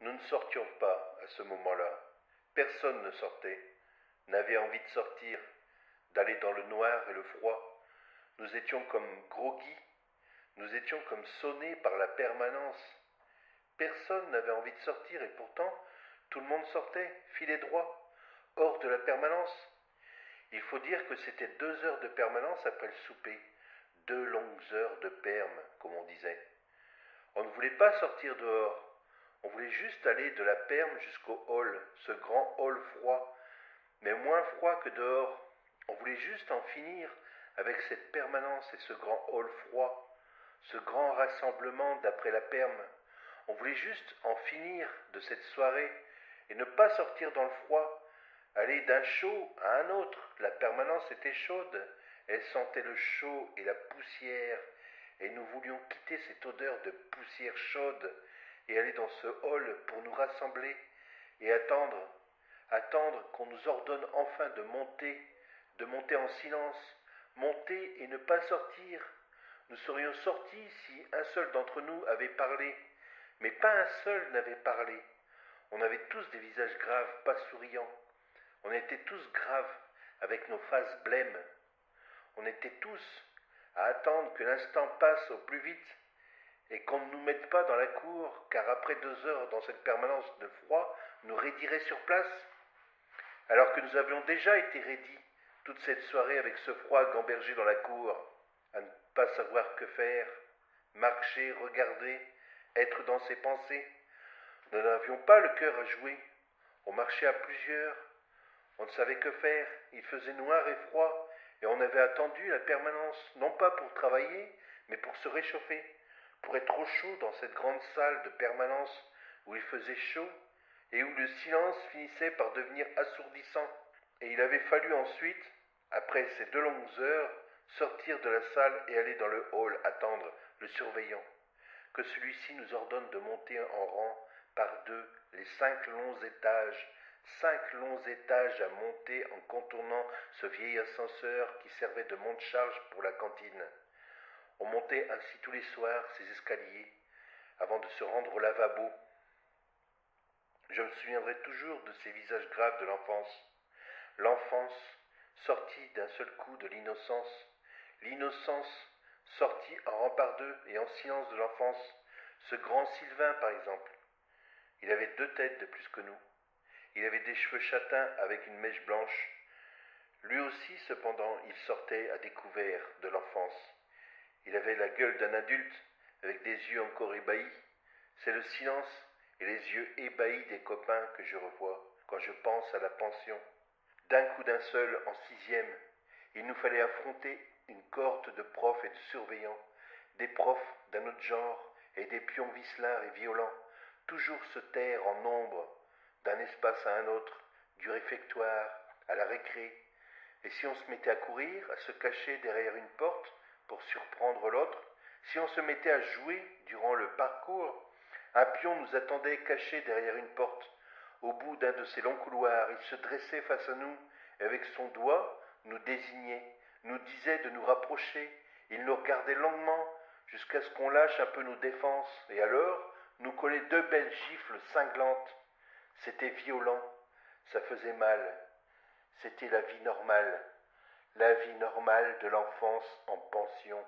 Nous ne sortions pas à ce moment-là. Personne ne sortait, n'avait envie de sortir, d'aller dans le noir et le froid. Nous étions comme groggy, nous étions comme sonnés par la permanence. Personne n'avait envie de sortir et pourtant tout le monde sortait, filait droit, hors de la permanence. Il faut dire que c'était 2 heures de permanence après le souper, 2 longues heures de perme, comme on disait. On ne voulait pas sortir dehors, on voulait juste aller de la perme jusqu'au hall, ce grand hall froid, mais moins froid que dehors. On voulait juste en finir avec cette permanence et ce grand hall froid, ce grand rassemblement d'après la perme. On voulait juste en finir de cette soirée et ne pas sortir dans le froid, aller d'un chaud à un autre. La permanence était chaude, elle sentait le chaud et la poussière, et nous voulions quitter cette odeur de poussière chaude et aller dans ce hall pour nous rassembler et attendre qu'on nous ordonne enfin de monter en silence, monter et ne pas sortir. Nous serions sortis si un seul d'entre nous avait parlé, mais pas un seul n'avait parlé. On avait tous des visages graves, pas souriants. On était tous graves, avec nos faces blêmes. On était tous à attendre que l'instant passe au plus vite et qu'on ne nous mette pas dans la cour, car après 2 heures dans cette permanence de froid, nous raidirait sur place. Alors que nous avions déjà été raidis toute cette soirée avec ce froid gambergé dans la cour, à ne pas savoir que faire, marcher, regarder, être dans ses pensées. Nous n'avions pas le cœur à jouer. On marchait à plusieurs. On ne savait que faire. Il faisait noir et froid. Et on avait attendu la permanence, non pas pour travailler, mais pour se réchauffer, pour être au chaud dans cette grande salle de permanence où il faisait chaud et où le silence finissait par devenir assourdissant. Et il avait fallu ensuite, après ces 2 longues heures, sortir de la salle et aller dans le hall attendre le surveillant, que celui-ci nous ordonne de monter en rang par deux les 5 longs étages à monter en contournant ce vieil ascenseur qui servait de monte-charge pour la cantine. On montait ainsi tous les soirs ces escaliers avant de se rendre au lavabo. Je me souviendrai toujours de ces visages graves de l'enfance. L'enfance sortie d'un seul coup de l'innocence. L'innocence sortie en rang par deux et en silence de l'enfance. Ce grand Sylvain, par exemple. Il avait 2 têtes de plus que nous. Il avait des cheveux châtains avec une mèche blanche. Lui aussi, cependant, il sortait à découvert de l'enfance. Il avait la gueule d'un adulte, avec des yeux encore ébahis. C'est le silence et les yeux ébahis des copains que je revois quand je pense à la pension. D'un coup d'un seul, en 6e, il nous fallait affronter une cohorte de profs et de surveillants, des profs d'un autre genre et des pions vicelards et violents, toujours se taire en nombre, d'un espace à un autre, du réfectoire à la récré. Et si on se mettait à courir, à se cacher derrière une porte pour surprendre l'autre, si on se mettait à jouer durant le parcours, un pion nous attendait caché derrière une porte. Au bout d'un de ces longs couloirs, il se dressait face à nous et avec son doigt nous désignait, nous disait de nous rapprocher. Il nous regardait longuement jusqu'à ce qu'on lâche un peu nos défenses et alors nous collait 2 belles gifles cinglantes. C'était violent, ça faisait mal. C'était la vie normale de l'enfance en pension.